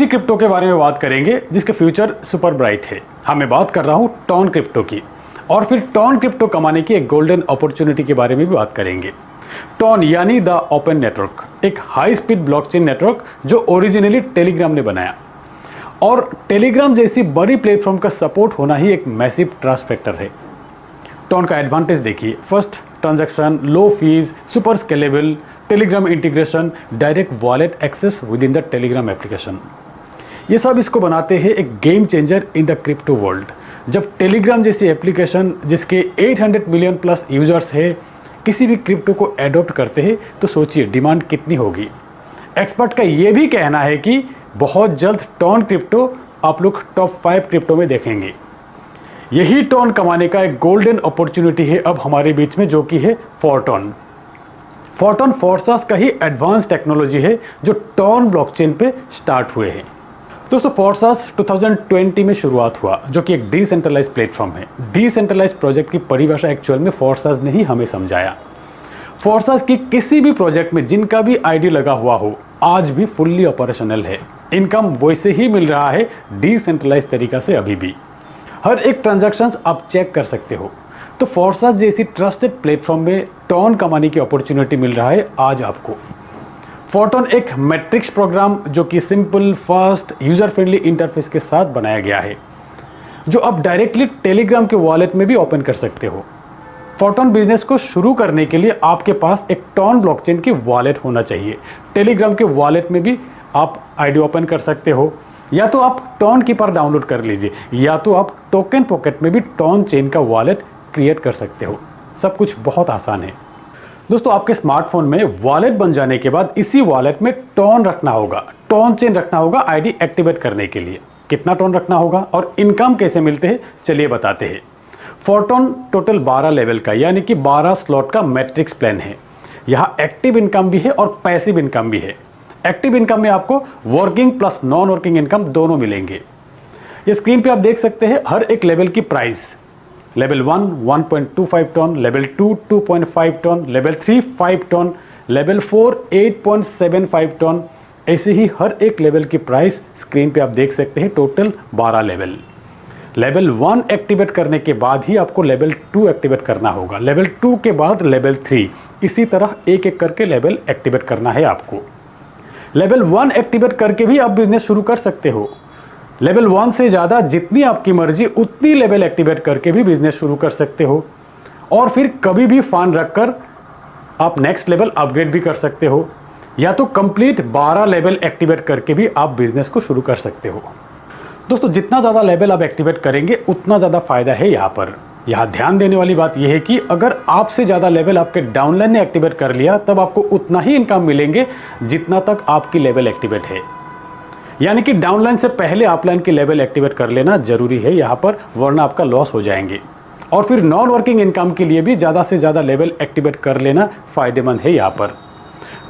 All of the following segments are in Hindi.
इसी क्रिप्टो के बारे में बात करेंगे जिसके फ्यूचर सुपर ब्राइट है। मैं बात कर रहा हूँ टॉन क्रिप्टो की, और फिर टॉन क्रिप्टो कमाने की एक गोल्डन अपॉर्चुनिटी के बारे में भी बात करेंगे। टॉन यानी द ओपन नेटवर्क, एक हाई स्पीड ब्लॉकचेन नेटवर्क जो ओरिजिनली टेलीग्राम ने बनाया, और टेलीग्राम जैसी बड़ी प्लेटफॉर्म का सपोर्ट होना ही एक मैसिव ट्रस्ट फैक्टर है। टॉन का एडवांटेज देखिए, first transaction, low fees, super scalable, Telegram integration, direct wallet access within the Telegram application. ये सब इसको बनाते हैं एक game changer in the crypto world. जब टेलीग्राम जैसी एप्लीकेशन जिसके 800 मिलियन प्लस यूजर्स है किसी भी क्रिप्टो को एडॉप्ट करते हैं तो सोचिए डिमांड कितनी होगी। एक्सपर्ट का ये भी कहना है कि बहुत जल्द टॉन क्रिप्टो आप लोग टॉप 5 क्रिप्टो में देखेंगे। यही टॉन कमाने का एक गोल्डन अपॉर्चुनिटी है अब हमारे बीच में, जो कि है फोरटॉन। फोरटॉन फोर्सास का ही एडवांस टेक्नोलॉजी है जो टॉन ब्लॉकचेन पे स्टार्ट हुए हैं। दोस्तों फोर्सास 2020 में शुरुआत हुआ, जो कि एक डिसेंट्रलाइज प्लेटफॉर्म है। डिसेंट्रलाइज प्रोजेक्ट की परिभाषा एक्चुअल में फोर्सास ने ही हमें समझाया। फोर्सास की किसी भी प्रोजेक्ट में जिनका भी आईडी लगा हुआ हो आज भी फुल्ली ऑपरेशनल है। इनकम वैसे ही मिल रहा है डिसेंट्रलाइज तरीका से अभी भी। हर एक ट्रांजैक्शंस आप चेक कर सकते हो। तो फोर्सास जैसी ट्रस्टेड प्लेटफॉर्म में टॉन कमाने की अपॉर्चुनिटी मिल रहा है आज आपको। फोरटॉन एक मैट्रिक्स प्रोग्राम जो कि simple, fast, user friendly interface के साथ बनाया गया है, जो आप डायरेक्टली टेलीग्राम के वॉलेट में भी ओपन कर सकते हो। फोरटॉन बिजनेस को शुरू करने के लिए आपके पास एक टॉन ब्लॉकचेन की वॉलेट होना चाहिए। टेलीग्राम के वॉलेट में भी आप आईडी ओपन कर सकते हो, या तो आप टॉन कीपर डाउनलोड कर लीजिए, या तो आप टोकन पॉकेट में भी टॉन चेन का वॉलेट क्रिएट कर सकते हो। सब कुछ बहुत आसान है। दोस्तों आपके स्मार्टफोन में वॉलेट बन जाने के बाद इसी वॉलेट में टॉन रखना होगा, टॉन चेन रखना होगा आईडी एक्टिवेट करने के लिए। कितना टॉन रखना होगा और इनकम कैसे मिलते हैं चलिए बताते हैं। फोरटॉन टोटल 12 लेवल का यानी कि 12 स्लॉट का मैट्रिक्स प्लान है। यहाँ एक्टिव इनकम भी है और पैसिव इनकम भी है। एक्टिव इनकम में आपको working plus non working income दोनों मिलेंगे। ये स्क्रीन पे आप देख सकते हैं हर एक लेवल की price. Level 1 1.25 ton, level 2 2.5 ton, level 3 5 ton, level 4 8.75 ton. ऐसे ही हर एक लेवल की प्राइस स्क्रीन पे आप देख सकते हैं। Total 12 level. लेवल 1 एक्टिवेट करने के बाद ही आपको लेवल 2 एक्टिवेट करना होगा, लेवल 2 के बाद लेवल 3, इसी तरह एक एक करके लेवल एक्टिवेट करना है आपको। लेवल 1 एक्टिवेट करके भी आप बिजनेस शुरू कर सकते हो। लेवल 1 से ज़्यादा जितनी आपकी मर्जी उतनी लेवल एक्टिवेट करके भी बिजनेस शुरू कर सकते हो, और फिर कभी भी फंड रखकर आप नेक्स्ट लेवल अपग्रेड भी कर सकते हो, या तो कंप्लीट 12 लेवल एक्टिवेट करके भी आप बिजनेस को शुरू कर सकते हो। दोस्तों जितना ज़्यादा लेवल आप एक्टिवेट करेंगे उतना ज़्यादा फायदा है। यहाँ ध्यान देने वाली बात यह है कि अगर आपसे ज़्यादा लेवल आपके डाउनलाइन ने एक्टिवेट कर लिया तब आपको उतना ही इनकम मिलेंगे जितना तक आपकी लेवल एक्टिवेट है। यानी कि डाउनलाइन से पहले अपलाइन की लेवल एक्टिवेट कर लेना जरूरी है यहाँ पर, वरना आपका लॉस हो जाएंगे। और फिर नॉन वर्किंग इनकम के लिए भी ज़्यादा से ज़्यादा लेवल एक्टिवेट कर लेना फ़ायदेमंद है यहाँ पर।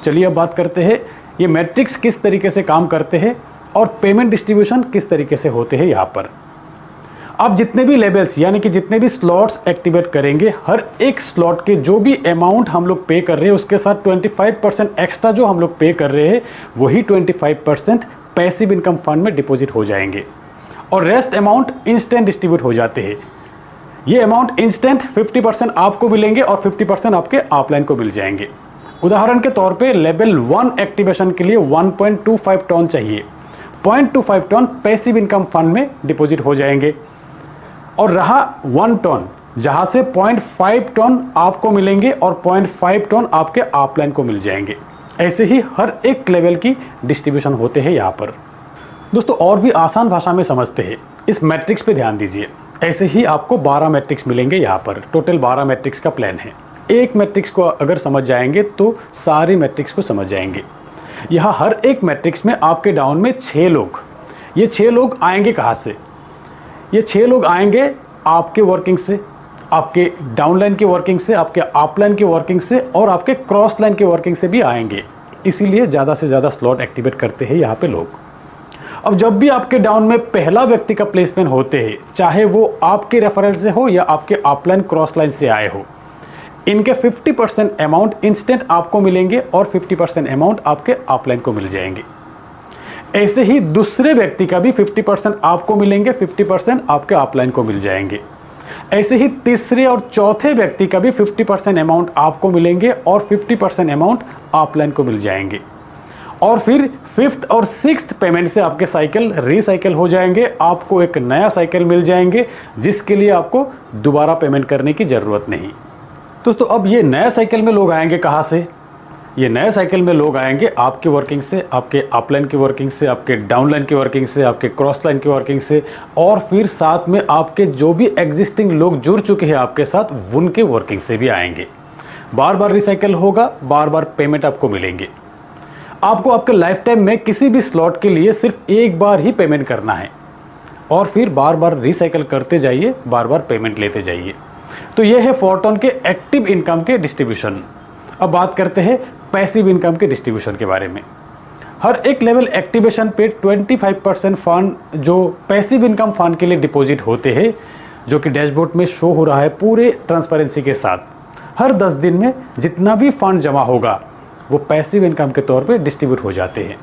चलिए अब बात करते हैं ये मैट्रिक्स किस तरीके से काम करते हैं और पेमेंट डिस्ट्रीब्यूशन किस तरीके से होते हैं यहाँ पर। आप जितने भी लेवल्स यानी कि जितने भी स्लॉट्स एक्टिवेट करेंगे, हर एक स्लॉट के जो भी अमाउंट हम लोग पे कर रहे हैं उसके साथ 25% एक्स्ट्रा जो हम लोग पे कर रहे हैं वही 25% पैसिव इनकम फंड में डिपॉजिट हो जाएंगे, और रेस्ट अमाउंट इंस्टेंट डिस्ट्रीब्यूट हो जाते हैं। ये अमाउंट इंस्टेंट 50% आपको मिलेंगे और 50% आपके अपलाइन को मिल जाएंगे। उदाहरण के तौर पे लेवल 1 एक्टिवेशन के लिए 1.25 टन चाहिए, 0.25 टन पैसिव इनकम फंड में डिपॉजिट हो जाएंगे, और रहा 1 टन जहां से 0.5 टन आपको मिलेंगे और 0.5 टन आपके अपलाइन को मिल जाएंगे। ऐसे ही हर एक लेवल की डिस्ट्रीब्यूशन होते हैं यहाँ पर। दोस्तों और भी आसान भाषा में समझते हैं, इस मैट्रिक्स पे ध्यान दीजिए। ऐसे ही आपको 12 मैट्रिक्स मिलेंगे यहाँ पर। टोटल 12 मैट्रिक्स का प्लान है। एक मैट्रिक्स को अगर समझ जाएंगे तो सारी मैट्रिक्स को समझ जाएंगे। यहाँ हर एक मैट्रिक्स में आपके डाउन में 6 लोग, ये 6 लोग आएंगे कहाँ से? ये 6 लोग आएंगे आपके वर्किंग से, आपके डाउनलाइन की वर्किंग से, आपके अपलाइन की वर्किंग से, और आपके क्रॉस लाइन की वर्किंग से भी आएंगे। इसीलिए ज़्यादा से ज़्यादा स्लॉट एक्टिवेट करते हैं यहाँ पे लोग। अब जब भी आपके डाउन में पहला व्यक्ति का प्लेसमेंट होते हैं, चाहे वो आपके रेफरल से हो या आपके अपलाइन क्रॉस लाइन से आए हो, इनके 50% अमाउंट इंस्टेंट आपको मिलेंगे और 50% अमाउंट आपके अपलाइन को मिल जाएंगे। ऐसे ही दूसरे व्यक्ति का भी 50% आपको मिलेंगे, 50% आपके अपलाइन को मिल जाएंगे। ऐसे ही तीसरे और चौथे व्यक्ति का भी 50% अमाउंट आपको मिलेंगे और 50% अमाउंट अपलाइन को मिल जाएंगे। और फिर फिफ्थ और सिक्स्थ पेमेंट से आपके साइकिल रिसाइकिल हो जाएंगे, आपको एक नया साइकिल मिल जाएंगे जिसके लिए आपको दोबारा पेमेंट करने की ज़रूरत नहीं। दोस्तों अब ये नया साइकिल में लोग आएंगे कहाँ से? ये नए साइकिल में लोग आएंगे आपके वर्किंग से, आपके अपलाइन की वर्किंग से, आपके डाउनलाइन की वर्किंग से, आपके क्रॉस लाइन की वर्किंग से, और फिर साथ में आपके जो भी एग्जिस्टिंग लोग जुड़ चुके हैं आपके साथ उनके वर्किंग से भी आएंगे। बार बार रिसाइकिल होगा, बार बार पेमेंट आपको मिलेंगे। आपको आपके लाइफ टाइम में किसी भी स्लॉट के लिए सिर्फ एक बार ही पेमेंट करना है और फिर बार बार रिसाइकिल करते जाइए, बार बार पेमेंट लेते जाइए। तो यह है फोरटोन के एक्टिव इनकम के डिस्ट्रीब्यूशन। अब बात करते हैं पैसिव इनकम के डिस्ट्रीब्यूशन के बारे में। हर एक लेवल एक्टिवेशन पे 25% फंड जो पैसिव इनकम फंड के लिए डिपॉजिट होते हैं, जो कि डैशबोर्ड में शो हो रहा है पूरे ट्रांसपेरेंसी के साथ, हर 10 दिन में जितना भी फंड जमा होगा वो पैसिव इनकम के तौर पे डिस्ट्रीब्यूट हो जाते हैं।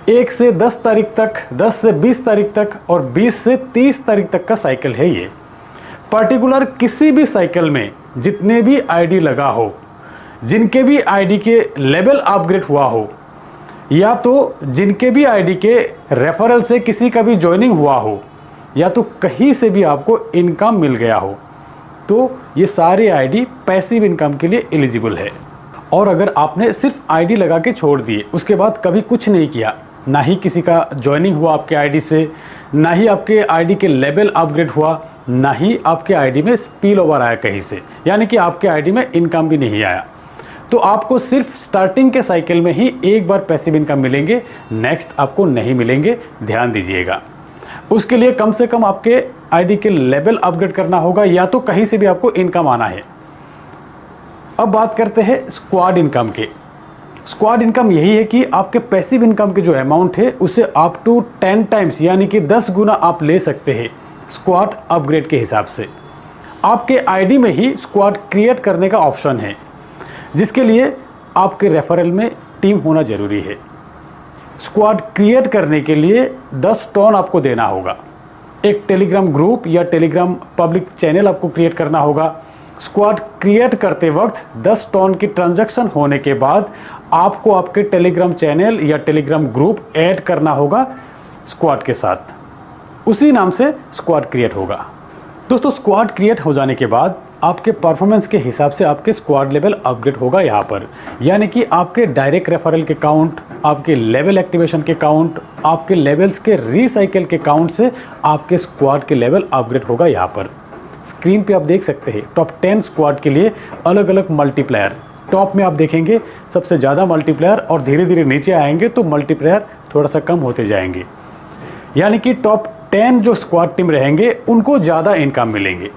1 से 10 तारीख तक, 10 से 20 तारीख तक और 20 से 30 तारीख तक का साइकिल है ये। पर्टिकुलर किसी भी साइकिल में जितने भी आईडी लगा हो, जिनके भी आईडी के लेवल अपग्रेड हुआ हो, या तो जिनके भी आईडी के रेफरल से किसी का भी ज्वाइनिंग हुआ हो, या तो कहीं से भी आपको इनकम मिल गया हो, तो ये सारे आईडी पैसिव इनकम के लिए एलिजिबल है। और अगर आपने सिर्फ आईडी लगा के छोड़ दिए, उसके बाद कभी कुछ नहीं किया, ना ही किसी का ज्वाइनिंग हुआ आपके आईडी से, ना ही आपके आईडी के लेवल अपग्रेड हुआ, ना ही आपके आईडी में स्पिल ओवर आया कहीं से, यानी कि आपके आईडी में इनकम भी नहीं आया, तो आपको सिर्फ स्टार्टिंग के साइकिल में ही एक बार पैसिव इनकम मिलेंगे, नेक्स्ट आपको नहीं मिलेंगे। ध्यान दीजिएगा, उसके लिए कम से कम आपके आईडी के लेवल अपग्रेड करना होगा, या तो कहीं से भी आपको इनकम आना है। अब बात करते हैं स्क्वाड इनकम के। स्क्वाड इनकम यही है कि आपके पैसिव इनकम के जो अमाउंट है उसे अप टू 10 टाइम्स यानी कि 10 गुना आप ले सकते हैं स्क्वाड अपग्रेड के हिसाब से। आपके आईडी में ही स्क्वाड क्रिएट करने का ऑप्शन है, जिसके लिए आपके रेफरल में टीम होना जरूरी है। स्क्वाड क्रिएट करने के लिए 10 टोन आपको देना होगा। एक टेलीग्राम ग्रुप या टेलीग्राम पब्लिक चैनल आपको क्रिएट करना होगा। स्क्वाड क्रिएट करते वक्त 10 टोन की ट्रांजैक्शन होने के बाद आपको आपके टेलीग्राम चैनल या टेलीग्राम ग्रुप ऐड करना होगा स्क्वाड के साथ, उसी नाम से स्क्वाड क्रिएट होगा। दोस्तों स्क्वाड क्रिएट हो जाने के बाद आपके परफॉर्मेंस के हिसाब से आपके स्क्वाड लेवल अपग्रेड होगा यहाँ पर, यानी कि आपके डायरेक्ट रेफरल के काउंट, आपके लेवल एक्टिवेशन के काउंट, आपके लेवल्स के रिसाइकिल के काउंट से आपके स्क्वाड के लेवल अपग्रेड होगा। यहाँ पर स्क्रीन पे आप देख सकते हैं टॉप 10 स्क्वाड के लिए अलग अलग मल्टीप्लायर। टॉप में आप देखेंगे सबसे ज़्यादा मल्टीप्लायर, और धीरे धीरे नीचे आएंगे तो मल्टीप्लायर थोड़ा सा कम होते जाएंगे, यानी कि टॉप 10 जो स्क्वाड टीम रहेंगे उनको ज़्यादा इनकम मिलेंगे।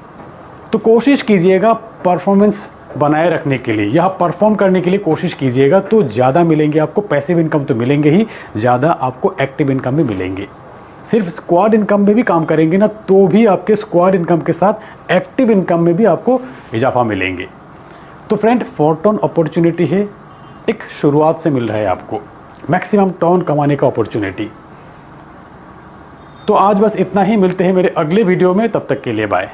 तो कोशिश कीजिएगा परफॉर्मेंस बनाए रखने के लिए, यहाँ परफॉर्म करने के लिए कोशिश कीजिएगा, तो ज़्यादा मिलेंगे आपको। पैसिव इनकम तो मिलेंगे ही, ज़्यादा आपको एक्टिव इनकम भी मिलेंगे। सिर्फ स्क्वाड इनकम में भी काम करेंगे ना, तो भी आपके स्क्वाड इनकम के साथ एक्टिव इनकम में भी आपको इजाफा मिलेंगे। तो फ्रेंड फोरटोन अपॉर्चुनिटी है, एक शुरुआत से मिल रहा है आपको मैक्सिमम टोन कमाने का अपॉर्चुनिटी। तो आज बस इतना ही, मिलते हैं मेरे अगले वीडियो में, तब तक के लिए बाय।